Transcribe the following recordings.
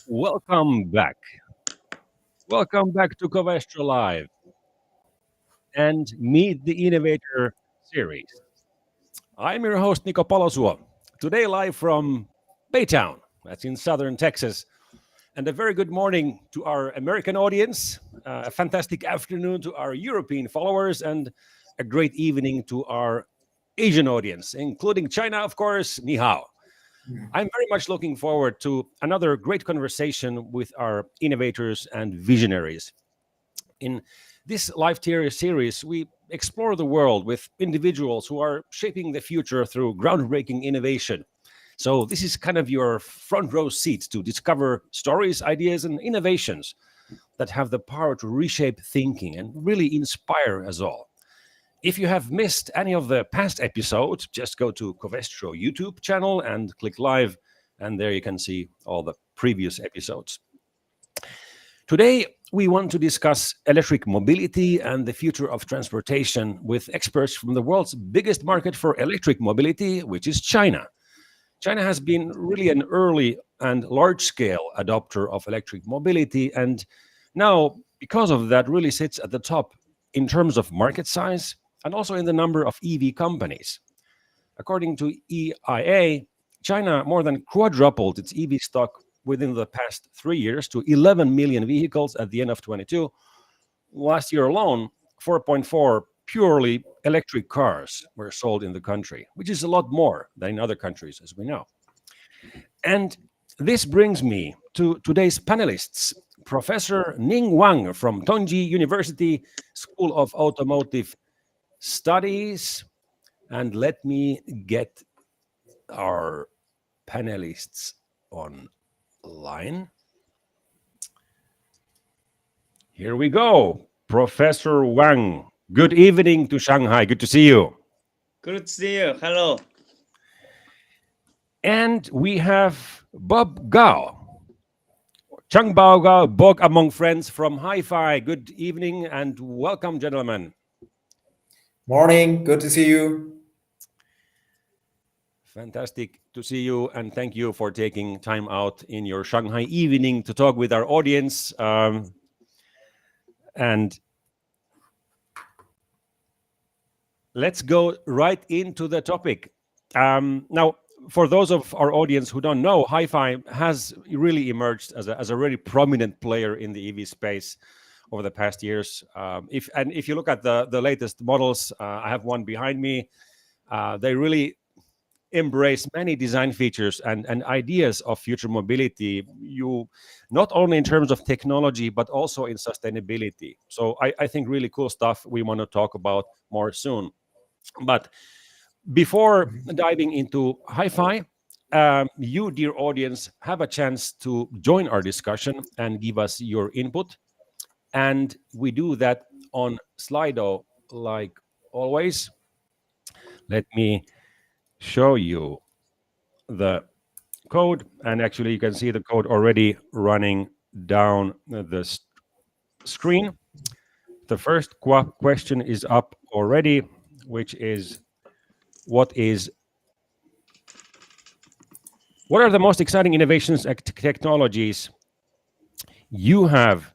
Welcome back. Welcome back to Covestro Live and Meet the Innovator series. I'm your host, Nico Palosuo. Today, live from Baytown, that's in southern Texas. And a very good morning to our American audience, a fantastic afternoon to our European followers, and a great evening to our Asian audience, including China, of course. Ni hao. I'm very much looking forward to another great conversation with our innovators and visionaries. In this live tier series, we explore the world with individuals who are shaping the future through groundbreaking innovation. So, this is kind of your front row seat to discover stories, ideas, and innovations that have the power to reshape thinking and really inspire us all. If you have missed any of the past episodes, just go to Covestro YouTube channel and click live, and there you can see all the previous episodes. Today, we want to discuss electric mobility and the future of transportation with experts from the world's biggest market for electric mobility, which is China. China has been really an early and large-scale adopter of electric mobility, and now, because of that, really sits at the top in terms of market size and also in the number of EV companies. According to EIA, China more than quadrupled its EV stock within the past 3 years to 11 million vehicles at the end of 22. Last year alone, 4.4 purely electric cars were sold in the country, which is a lot more than in other countries, as we know. And this brings me to today's panelists, Professor Ning Wang from Tongji University School of Automotive Studies. And let me get our panelists online. Here we go. Professor Wang, good evening to Shanghai. Good to see you. Good to see you. Hello. And we have Bob Gao. Zhongbao Gao, Bog among friends from HiPhi. Good evening and welcome, gentlemen. Morning. Good to see you. Fantastic to see you, and thank you for taking time out in your Shanghai evening to talk with our audience. And let's go right into the topic. Now, for those of our audience who don't know, HiPhi has really emerged as a really prominent player in the EV space over the past years. If you look at the latest models, I have one behind me. They really embrace many design features and ideas of future mobility, not only in terms of technology, but also in sustainability. So I think really cool stuff we want to talk about more soon. But before diving into HiPhi, you, dear audience, have a chance to join our discussion and give us your input. And we do that on Slido, like always. Let me show you the code. And actually, you can see the code already running down the screen. The first question is up already, which is, what is What are the most exciting innovations and technologies you have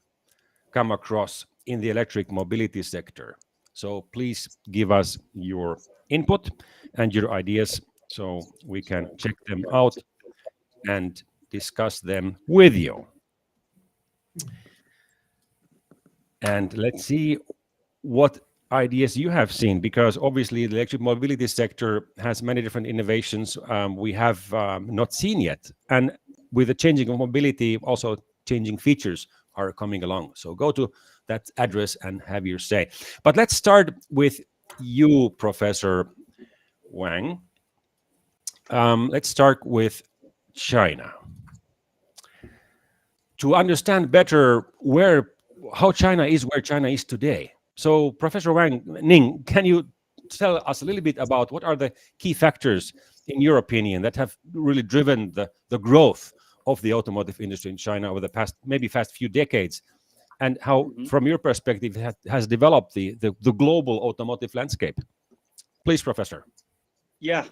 come across in the electric mobility sector? So please give us your input and your ideas so we can check them out and discuss them with you. And let's see what ideas you have seen, because obviously the electric mobility sector has many different innovations we have not seen yet. And with the changing of mobility, also changing features are coming along. So go to that address and have your say. But let's start with you, Professor Wang. Let's start with China. To understand better how China is where China is today. So, Professor Wang Ning, can you tell us a little bit about what are the key factors, in your opinion, that have really driven the growth of the automotive industry in China over the past few decades, and how, from your perspective, has developed the global automotive landscape? Please, Professor. Yeah.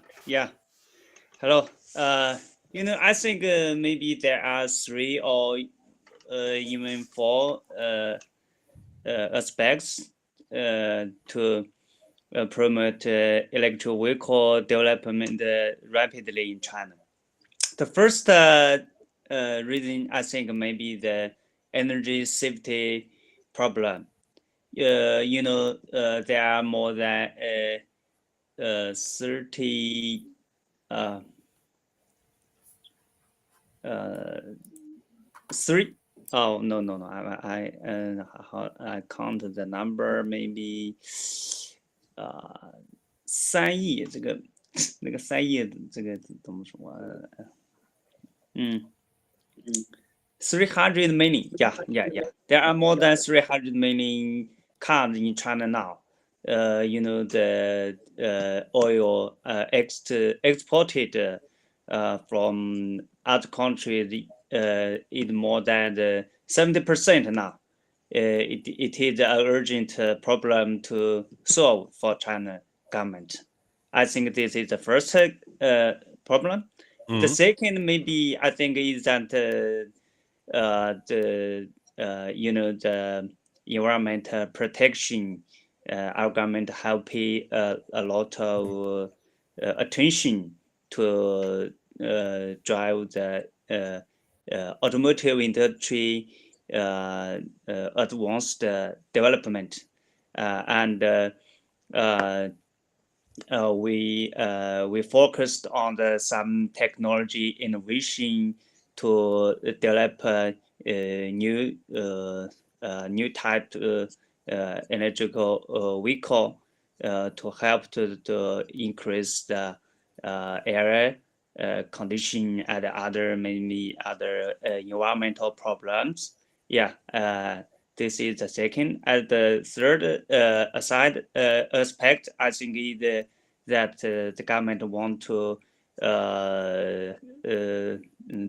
Hello. I think maybe there are three or even four aspects to promote electric vehicle development rapidly in China. The first reason, I think, maybe the energy safety problem. There are more than 30 three. Oh, no. I count the number, maybe 3亿，这个那个3亿这个怎么说？300 million. Yeah. There are more than 300 million cars in China now. The oil exported from other countries is more than 70% now. It is an urgent problem to solve for China government. I think this is the first problem. The second, maybe, I think, is that the environmental protection. Our government have paid a lot of attention to drive the automotive industry advanced development, and we focused on some technology innovation to develop new type electrical vehicle to help to increase the air condition and maybe other environmental problems. This is the second. And the third aspect, I think, is that the government want to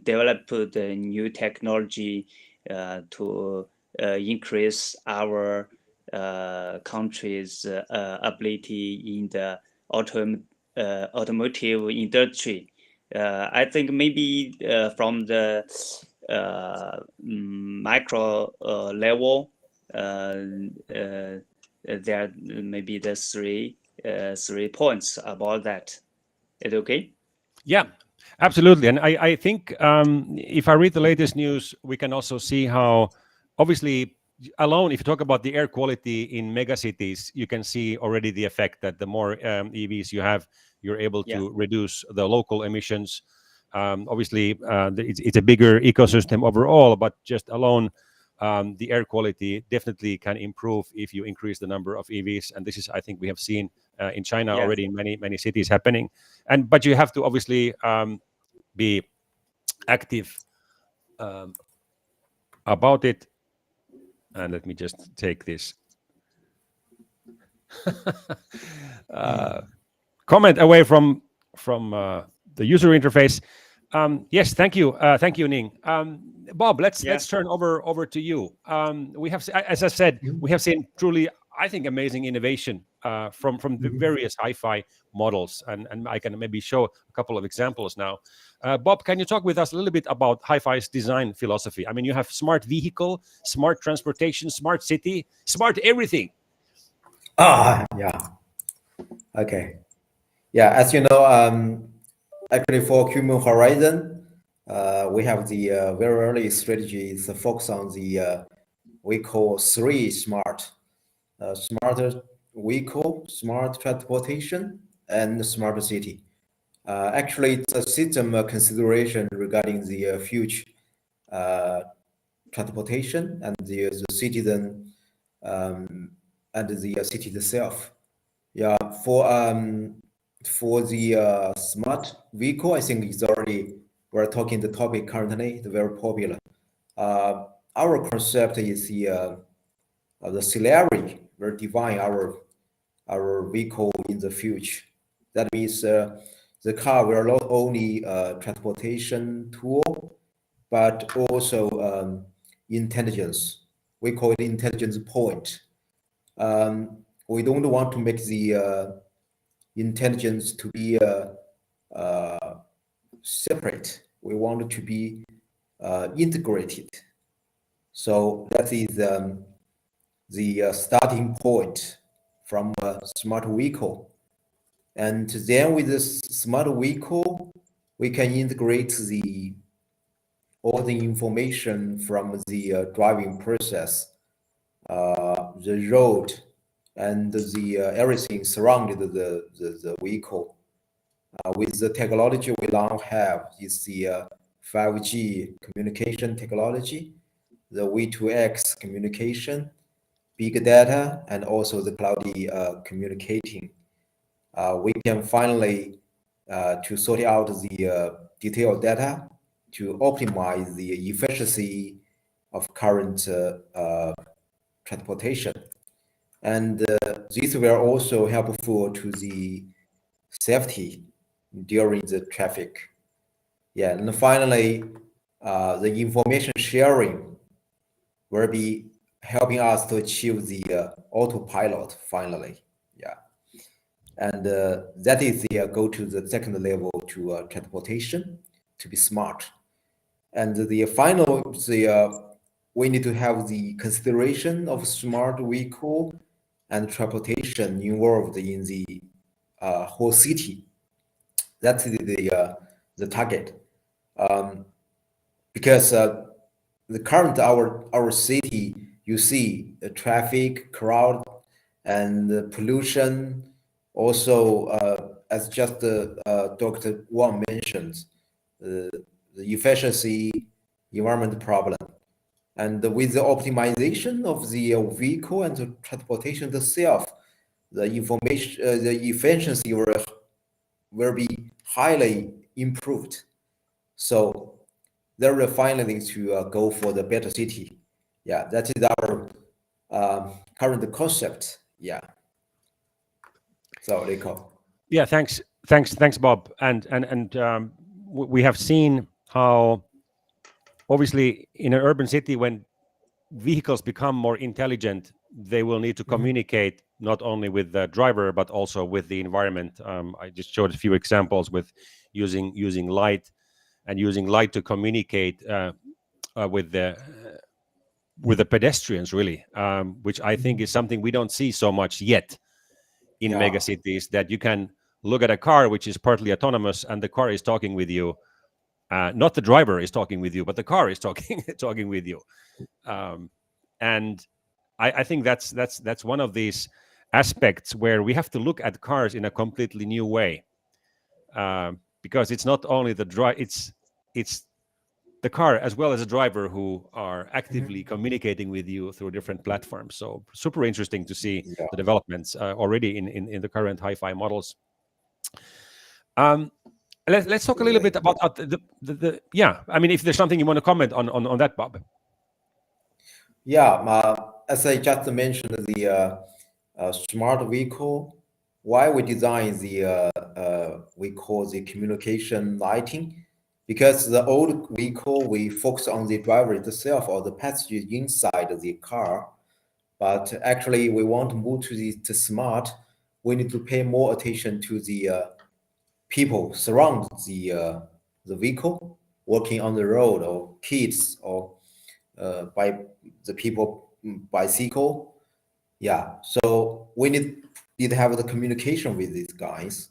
develop the new technology to increase our country's ability in the automotive industry. I think maybe from the micro level, there may be the three points about that. Is it okay? Yeah, absolutely. And I think if I read the latest news, we can also see how, obviously, alone, if you talk about the air quality in megacities, you can see already the effect that the more EVs you have, you're able to reduce the local emissions. Obviously, it's a bigger ecosystem overall, but just alone, the air quality definitely can improve if you increase the number of EVs. And this is, I think, we have seen in China already in many cities happening. But you have to obviously be active about it. And let me just take this comment away from the user interface. Yes, thank you, Ning. Bob, let's turn over to you. We have, as I said, we have seen truly, I think, amazing innovation from the various HiPhi models, and I can maybe show a couple of examples now. Bob, can you talk with us a little bit about HiPhi's design philosophy? I mean, you have smart vehicle, smart transportation, smart city, smart everything. Yeah. Okay. Yeah, as you know, actually for Human Horizon, we have the very early strategy is to focus on the we call three smart: smarter vehicle, smart transportation, and smart city. Actually, it's a system consideration regarding the future transportation and the citizen and the city itself. Yeah, for the smart vehicle, I think it's already we're talking the topic currently. It's very popular. Our concept is the auxiliary will define our vehicle in the future. That means the car will not only transportation tool, but also intelligence. We call it intelligence point. We don't want to make the intelligence to be separate. We want it to be integrated. So that is the starting point from a smart vehicle. And then with this smart vehicle, we can integrate all the information from the driving process, the road, and the everything surrounded the vehicle. With the technology we now have is the 5G communication technology, the V2X communication, big data, and also the cloudy communicating. We can finally to sort out the detailed data to optimize the efficiency of current transportation. And this will also helpful to the safety during the traffic. Yeah, and finally, the information sharing will be helping us to achieve the autopilot finally. Yeah, and that is the go to the second level to transportation to be smart. And the final, we need to have the consideration of smart vehicle and transportation involved in the whole city. That's the target, because the current our city, you see the traffic, crowd, and the pollution. Also, as just Dr. Wang mentioned, the efficiency, environment problem. And with the optimization of the vehicle and the transportation itself, the information, the efficiency will be highly improved. So there are finally to go for the better city. Yeah, that is our current concept. Yeah. So Rico. Yeah, thanks, Bob. And we have seen how obviously in an urban city when vehicles become more intelligent, they will need to communicate not only with the driver but also with the environment. I just showed a few examples with using light and using light to communicate with the pedestrians, really, which I think is something we don't see so much yet in Yeah. mega cities. That you can look at a car which is partly autonomous and the car is talking with you. Not the driver is talking with you, but the car is talking talking with you. And I think that's one of these aspects where we have to look at cars in a completely new way, because it's not only it's the car as well as the driver who are actively communicating with you through different platforms. So super interesting to see Yeah. the developments already in the current HiPhi models. Let's talk a little bit about the yeah. I mean, if there's something you want to comment on that, Bob. Yeah, as I just mentioned, the smart vehicle, why we design the we call the communication lighting, because the old vehicle we focus on the driver itself or the passenger inside the car, but actually we want to move to the smart. we need to pay more attention to the people surround the vehicle, working on the road, or kids, or by the people bicycle. Yeah, so we need to have the communication with these guys.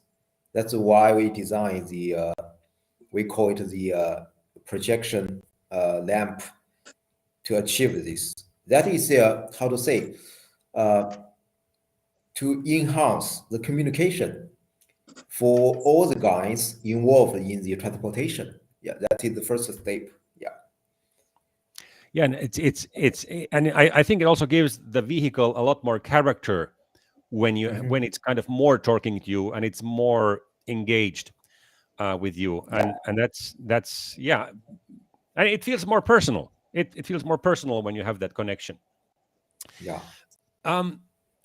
That's why we design the we call it the projection lamp to achieve this. That is how to say to enhance the communication for all the guys involved in the transportation. Yeah, that is the first step. Yeah. Yeah, and and I think it also gives the vehicle a lot more character when you when it's kind of more talking to you and it's more engaged with you, and that's yeah, and it feels more personal. It feels more personal when you have that connection. Yeah.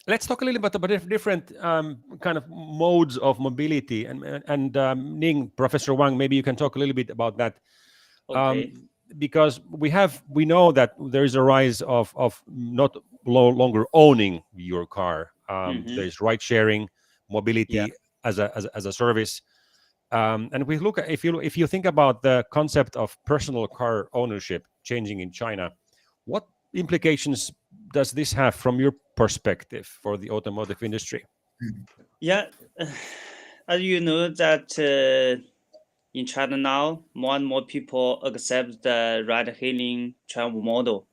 Let's talk a little bit about different kind of modes of mobility, and Ning, Professor Wang, maybe you can talk a little bit about that. Okay. Because we know that there is a rise of not longer owning your car. There's ride sharing, Yeah. mobility as a service, and we look at, if you think about the concept of personal car ownership changing in China, what implications does this have from your perspective for the automotive industry? Yeah. As you know that in China now, more and more people accept the ride-hailing travel model.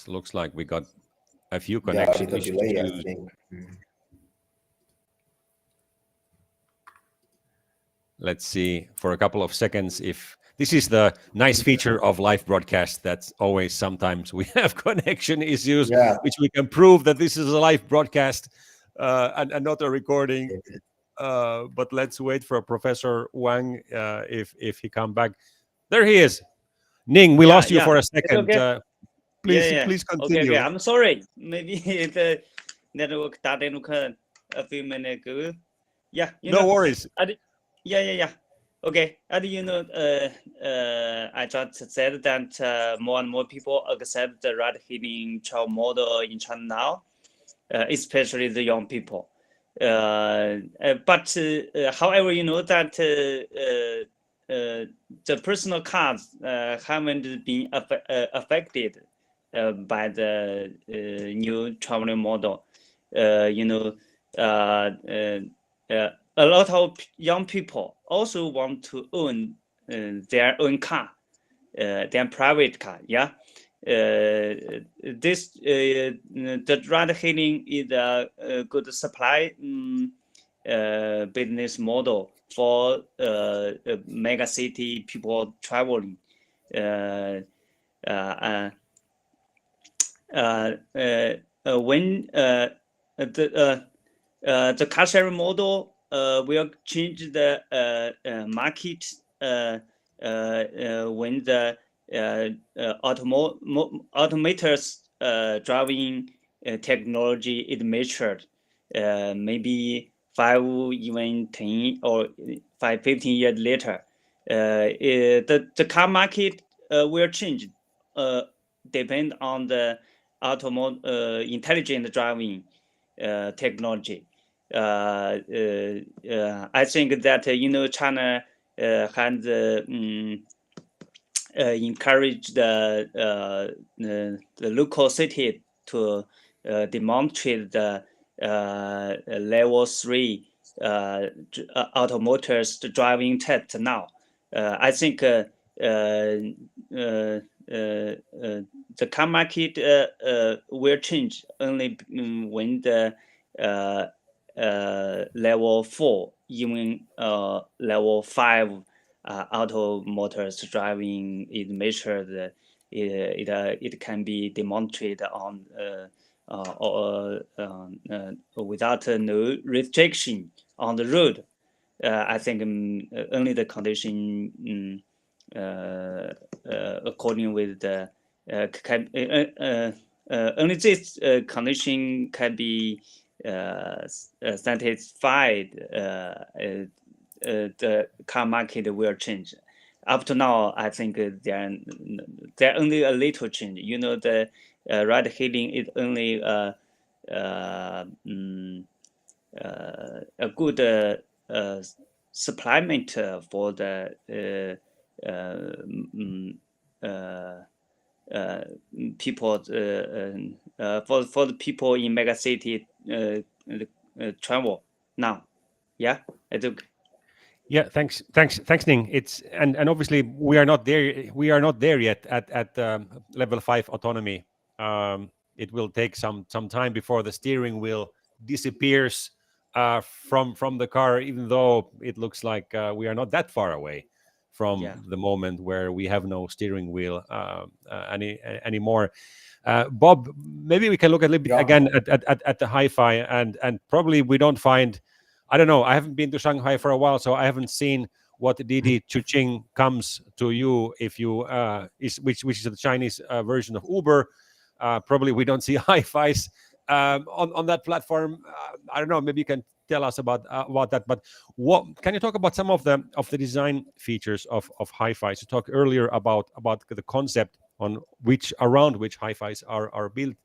Looks like we got a few Yeah, a connection little issues delay, I too. think. Let's see for a couple of seconds if this is the nice feature of live broadcast. That's always sometimes we have connection issues, Yeah. which we can prove that this is a live broadcast and not a recording. But let's wait for Professor Wang if he come back. There he is. Ning, we lost you Yeah. for a It's second. okay. Yeah. Please Okay. continue. I'm sorry. Maybe the network started a few minutes ago. Yeah. No worries. Yeah. Okay. And I just said that more and more people accept the ride-hailing travel model in China now, especially the young people. But however, that the personal cars haven't been affected by the new traveling model. A lot of young people also want to own their own car, their private car. Yeah. This the ride-hailing is a good supply business model for mega city people traveling. When the car sharing model will change the market when the automators driving technology is matured, maybe 5, even 10 or 15 years later. The car market will change, depend on the intelligent driving technology. I think that China has encouraged the local city to demonstrate the level 3 automotors driving test now. I think the car market will change only when the level 4, even level 5 auto motors driving is measured. It can be demonstrated on without no restriction on the road. I think only the condition according with the only this condition can be satisfied. The car market will change. up to now, I think there only a little change. You know, the ride hailing is only a good supplement for the people for the people in megacity travel now. Yeah, I do. Yeah, thanks, Ning. It's and obviously we are not there. We are not there yet at level 5 autonomy. It will take some time before the steering wheel disappears from the car, even though it looks like we are not that far away from the moment where we have no steering wheel anymore. Bob, maybe we can look a little bit again at the HiPhi, and probably we don't find. I don't know. I haven't been to Shanghai for a while, so I haven't seen what Didi Chuqing comes to you if you which is the Chinese version of Uber. Probably we don't see HiPhis on that platform. I don't know. Maybe you can tell us about that. But what can you talk about some of the design features of HiPhis? You talked earlier about the concept on around which HiPhis are built.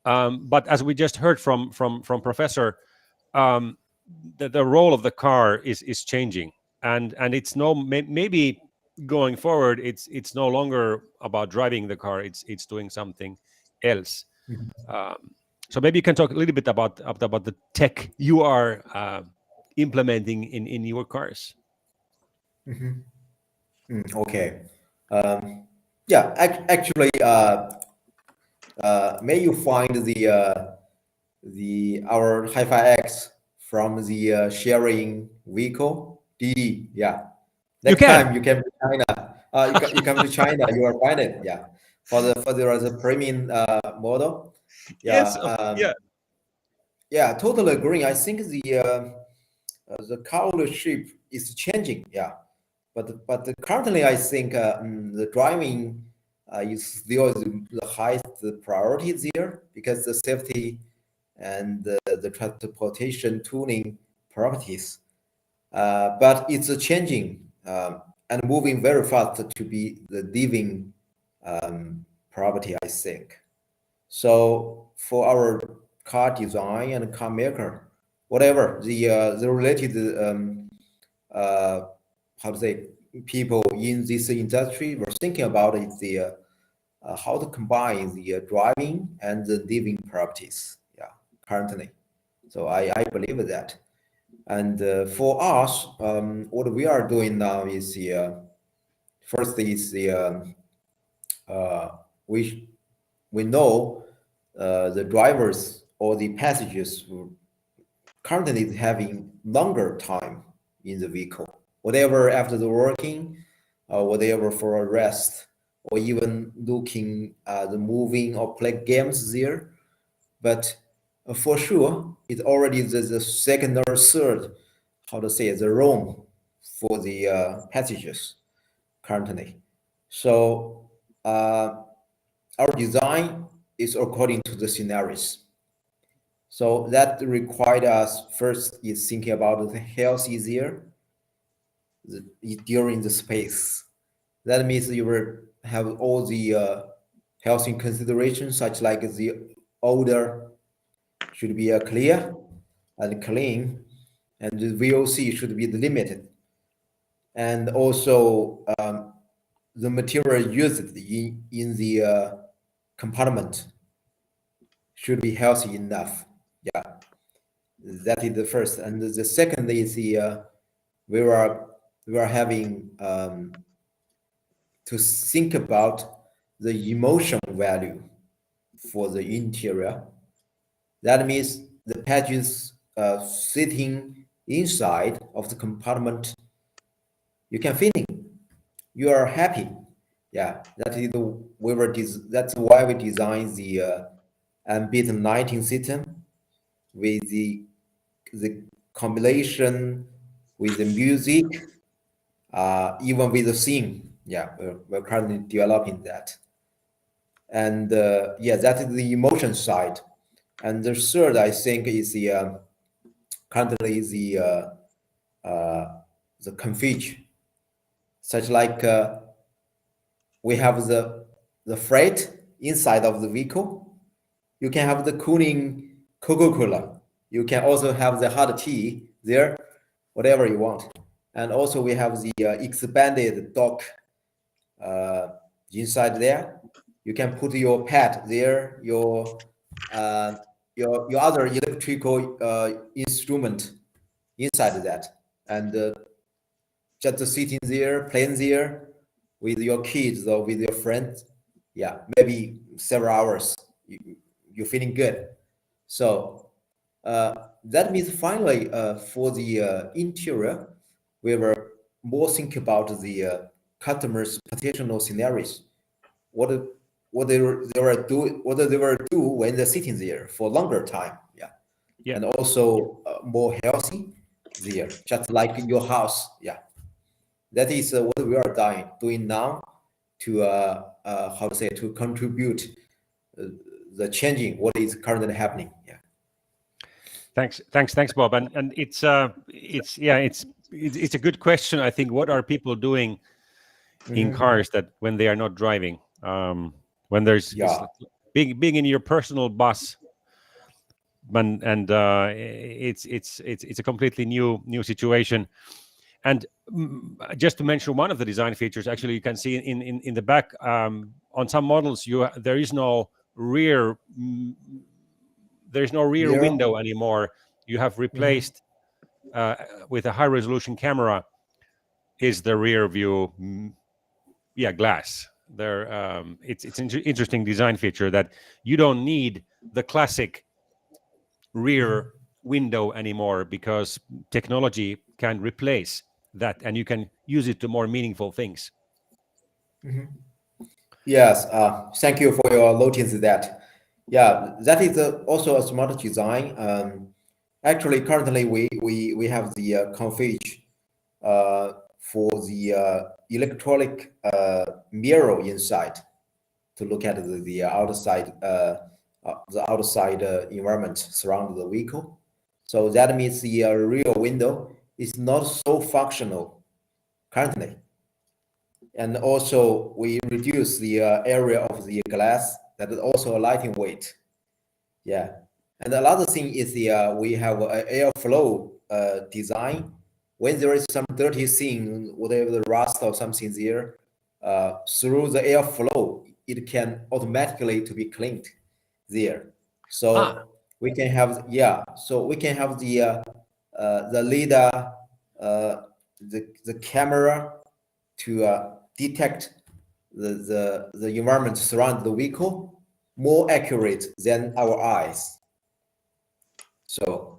But as we just heard from Professor, the role of the car is changing, and it's maybe going forward it's no longer about driving the car, it's doing something else. So maybe you can talk a little bit about the tech you are implementing in your cars. Okay. Yeah, actually, may you find our HiPhi X from the sharing vehicle Didi. Yeah, next time you come to China. You come to China, you will find it. Yeah, for the premium model. Yeah. Yes. Yeah, totally agree. I think the car ownership is changing. Yeah, but currently I think the driving is still the highest priority there, because the safety and the transportation tuning properties. But it's changing and moving very fast to be the living property, I think. So for our car design and car maker, whatever the related how to say, people in this industry were thinking about is the how to combine the driving and the living properties. Yeah, currently. So I believe that. And for us, what we are doing now is first is we know the drivers or the passengers who currently having longer time in the vehicle, whatever after the working, whatever for a rest, or even looking the moving or play games there. But for sure, it's already the second or third, how to say, the room for the passengers currently. So our design is according to the scenarios. So that required us first is thinking about the health easier during the space. That means you will have all the health in consideration, such like the odor should be clear and clean, and the VOC should be limited. And also the material used in the compartment should be healthy enough. Yeah, that is the first. And the second is we are having to think about the emotion value for the interior. That means the pages sitting inside of the compartment, you can feeling you are happy. Yeah, that's why we designed the ambient lighting system with the combination with the music, even with the scene. Yeah, we're currently developing that. And yeah, that is the emotion side. And the third, I think, is the currently the config. such like we have the freight inside of the vehicle. You can have the cooling Coca-Cola. You can also have the hot tea there, whatever you want. And also we have the expanded dock inside there. You can put your pet there, your other electrical instrument inside that, and just sitting there, playing there with your kids or with your friends. Yeah, maybe several hours. You're feeling good. So that means finally for the interior, we were more think about the customers' potential scenarios. What what they were do when they're sitting there for longer time. Yeah, Yeah. and also more healthy there, just like in your house. Yeah, that is what we are doing now to how to say, to contribute the changing what is currently happening. Yeah. Thanks, Bob. And it's a good question. I think, what are people doing in cars that when they are not driving? When there's Yeah. being in your personal bus, and it's a completely new situation. And just to mention one of the design features, actually, you can see in the back, on some models, there is no rear. There's no rear Mirror. window anymore. You have replaced with a high resolution camera is the rear view glass. There, it's an interesting design feature that you don't need the classic rear window anymore, because technology can replace that, and you can use it to more meaningful things. Yes, thank you for your notice that. Yeah, that is also a smart design. Actually, currently we have the config for the electronic mirror inside to look at the outside environment surrounding the vehicle. So that means the rear window is not so functional currently. And also we reduce the area of the glass. That is also a lighting weight. Yeah. And another thing is the we have an airflow design. When there is some dirty thing, whatever the rust or something there, through the airflow, it can automatically to be cleaned there. So we can have, yeah. So we can have the LiDAR, the camera to detect the environment surrounding the vehicle more accurate than our eyes. So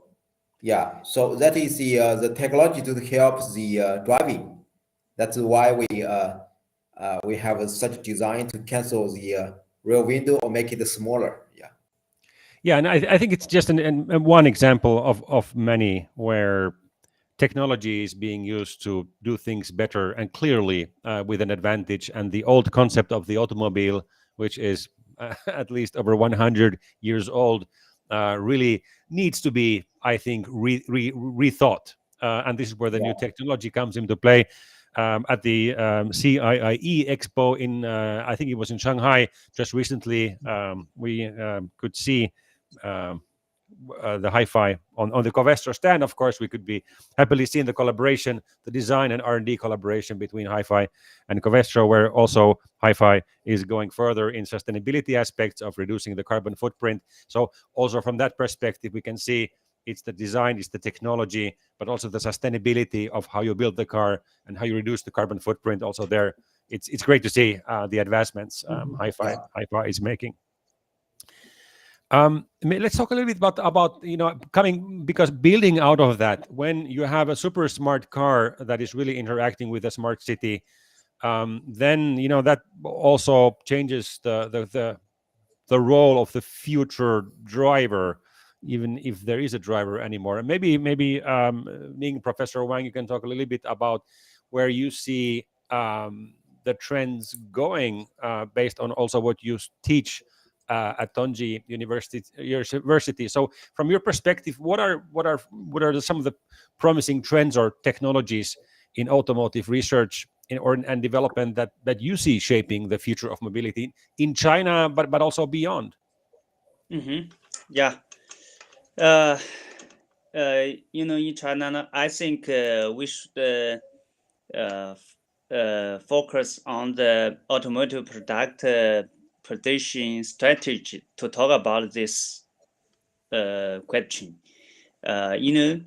yeah, so that is the technology to help the driving. That's why we have such design to cancel the rear window or make it smaller. Yeah. Yeah, and I think it's just one example of many where technology is being used to do things better and clearly with an advantage. And the old concept of the automobile, which is at least over 100 years old, really needs to be, I think, rethought. And this is where the new technology comes into play. At the CIIE Expo in, I think it was in Shanghai just recently, we could see the HiPhi on the Covestro stand. Of course, we could be happily seeing the collaboration, the design and R&D collaboration between HiPhi and Covestro, where also HiPhi is going further in sustainability aspects of reducing the carbon footprint. So also from that perspective, we can see it's the design, it's the technology, but also the sustainability of how you build the car and how you reduce the carbon footprint. Also there, it's great to see the advancements HiPhi is making. Let's talk a little bit about coming, because building out of that, when you have a super smart car that is really interacting with a smart city, then that also changes the role of the future driver, even if there is a driver anymore. And maybe Ning, Professor Wang, you can talk a little bit about where you see the trends going based on also what you teach at Tongji University. So, from your perspective, what are some of the promising trends or technologies in automotive research and development that you see shaping the future of mobility in China, but also beyond? Yeah. In China, I think we should focus on the automotive product position strategy to talk about this question. In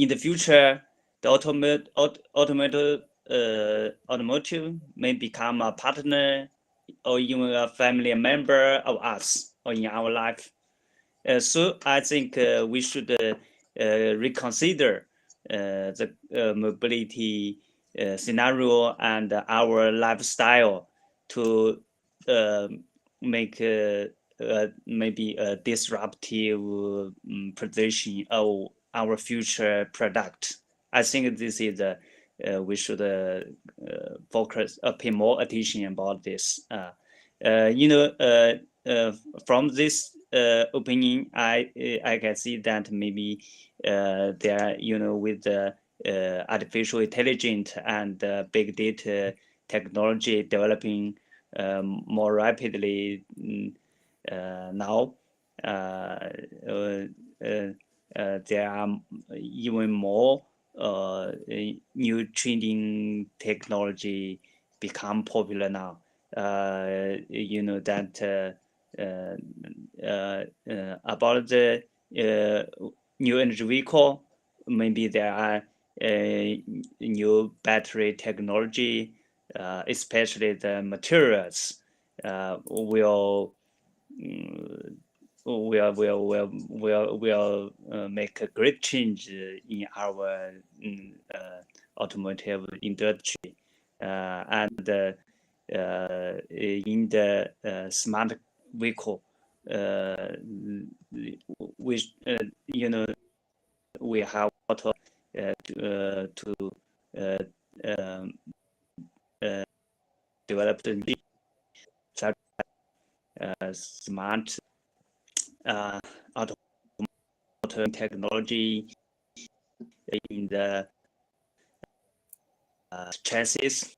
the future, the automotive may become a partner or even a family member of us or in our life. So I think we should reconsider the mobility scenario and our lifestyle to make maybe a disruptive position of our future product. I think this is we should focus, pay more attention about this. From this opinion, I can see that maybe there, with the artificial intelligence and big data technology developing more rapidly now, there are even more new trending technology become popular now. That about the new energy vehicle, maybe there are new battery technology, especially the materials will make a great change in our automotive industry, and in the smart vehicle, which we have to develop the smart automotive technology in the chassis,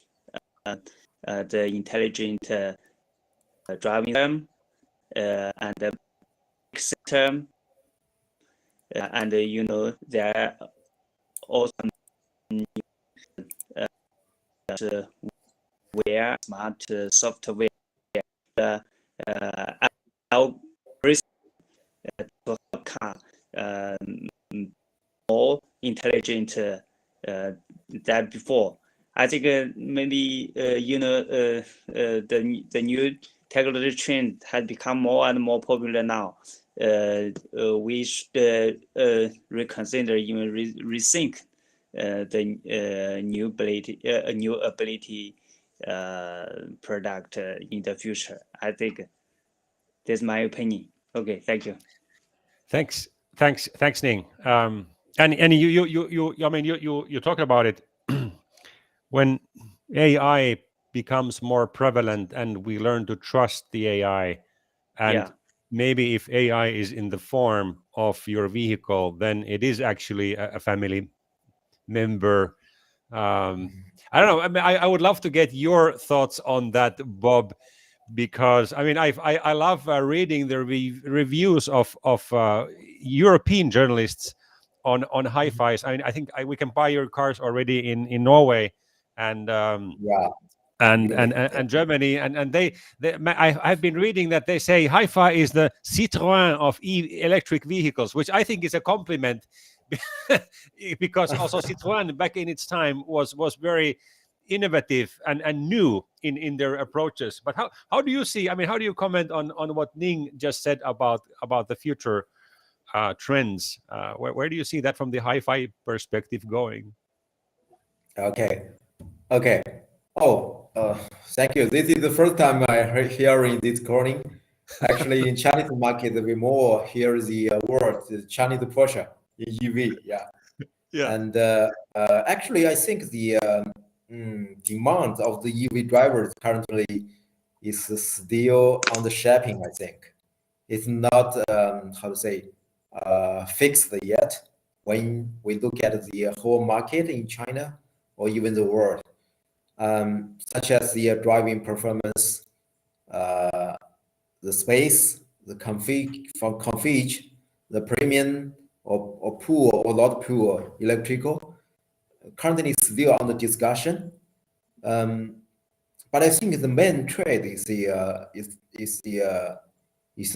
the intelligent driving system, and the system, and there are also where smart software algorithm to car more intelligent than before. I think maybe the new technology trend has become more and more popular now. We should reconsider, even rethink the new ability product in the future. I think that's my opinion. Okay, thank you. Thanks, Ning. And you I mean you talk about it when AI becomes more prevalent and we learn to trust the AI, and maybe if AI is in the form of your vehicle, then it is actually a family member. I don't know. I mean, I would love to get your thoughts on that, Bob, because I mean, I love reading the reviews of European journalists on HiPhis. I mean, I think we can buy your cars already in Norway and and Germany, and I've been reading that they say HiPhi is the Citroën of electric vehicles, which I think is a compliment, because also Citroën back in its time was very innovative and new in their approaches. But how do you see? I mean, how do you comment on what Ning just said about the future trends? Where do you see that from the HiPhi perspective going? Okay. Oh, thank you. This is the first time I hearing this recording. Actually, in Chinese market, we more hear the word the Chinese Porsche in EV. Yeah. And actually, I think the demand of the EV drivers currently is still on the shaping. I think it's not how to say fixed yet. When we look at the whole market in China or even the world, such as the driving performance, the space, the config, the premium or poor or not poor electrical. Currently still under discussion. But I think the main trade is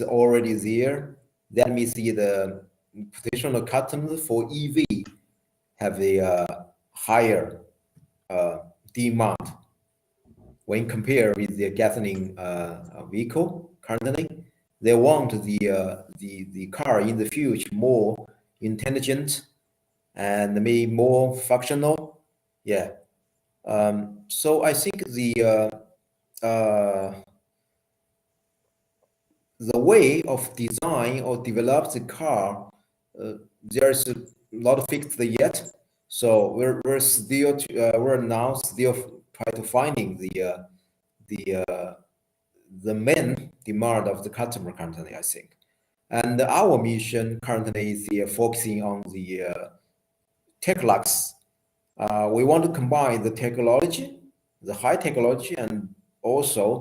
already there. That means the potential customers for EV have a higher demand when compared with the gasoline vehicle. Currently, they want the car in the future more intelligent and maybe more functional. Yeah. So I think the way of design or develop the car, there's a lot of fixed yet. So we're still we're now still try to finding the main demand of the customer currently, I think. And our mission currently is focusing on the Techlux. We want to combine the technology, the high technology, and also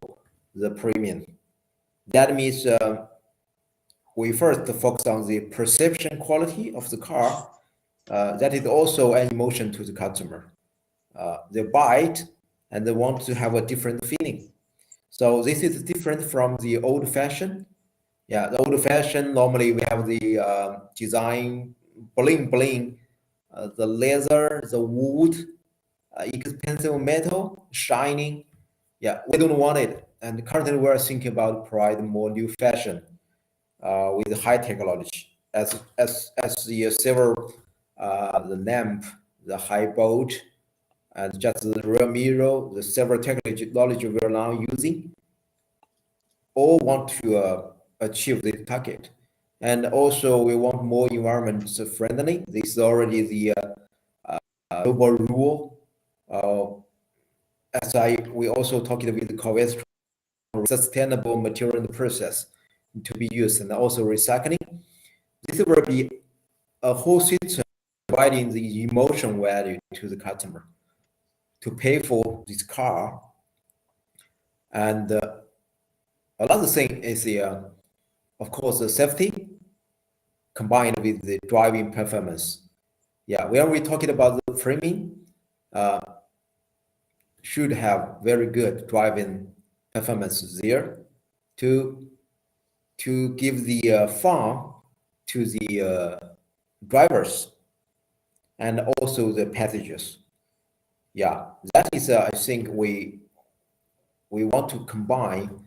the premium. That means we first focus on the perception quality of the car. That is also an emotion to the customer. They buy it and they want to have a different feeling. So this is different from the old fashion. Yeah, the old fashion, normally we have the design, bling bling, the leather, the wood, expensive metal, shining. Yeah, we don't want it. And currently we're thinking about provide more new fashion with high technology. As the several, the lamp, the high bolt, and just the rear mirror, the several technology we're now using, all want to achieve this target. And also we want more environment friendly. This is already the global rule. We also talked with the Covestro, sustainable material in the process to be used, and also recycling. This will be a whole system providing the emotion value to the customer to pay for this car. And another thing is of course, the safety combined with the driving performance. Yeah, when we're talking about the framing, should have very good driving performance there to give the fun to the drivers and also the passengers. Yeah, that is I think we want to combine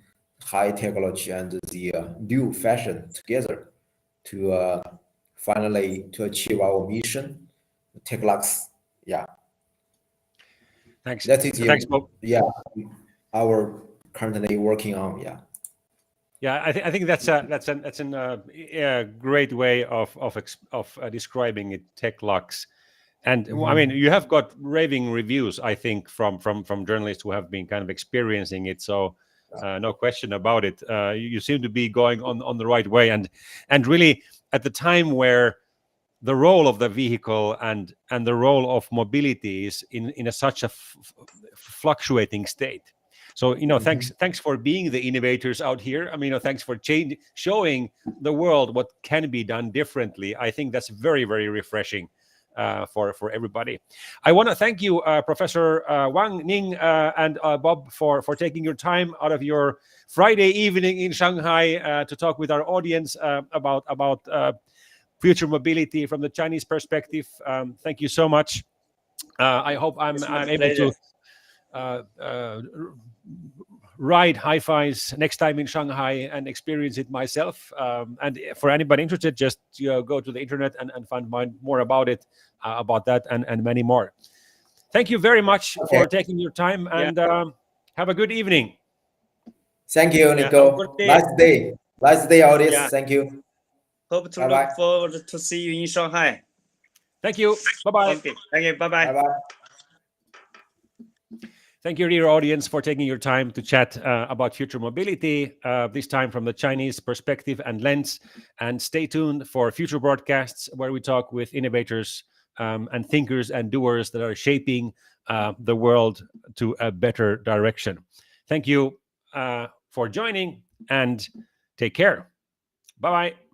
high technology and the new fashion together to finally to achieve our mission. Techlux, yeah. Thanks. That is Thanks, Bob. Yeah, our currently working on. Yeah. Yeah, I think that's a great way of describing it, Techlux. And I mean, you have got raving reviews, I think, from journalists who have been kind of experiencing it. So no question about it. You seem to be going on the right way, and really at the time where the role of the vehicle and the role of mobility is in such a fluctuating state. So thanks for being the innovators out here. I mean, thanks for showing the world what can be done differently. I think that's very, very refreshing for everybody. I want to thank you, Professor Wang, Ning, and Bob for taking your time out of your Friday evening in Shanghai to talk with our audience about future mobility from the Chinese perspective. Thank you so much. I hope I'm able to ride HiPhis next time in Shanghai and experience it myself. And for anybody interested, just go to the internet and find more about it, about that and many more. Thank you very much for taking your time, and have a good evening. Thank you, Nico. Nice day, audience. Yeah. Thank you. Hope to look forward to see you in Shanghai. Thank you. Bye-bye. Okay. Thank you. Bye-bye. Bye-bye. Thank you, dear audience, for taking your time to chat about future mobility, this time from the Chinese perspective and lens. And stay tuned for future broadcasts where we talk with innovators and thinkers and doers that are shaping the world to a better direction. Thank you for joining, and take care. Bye-bye.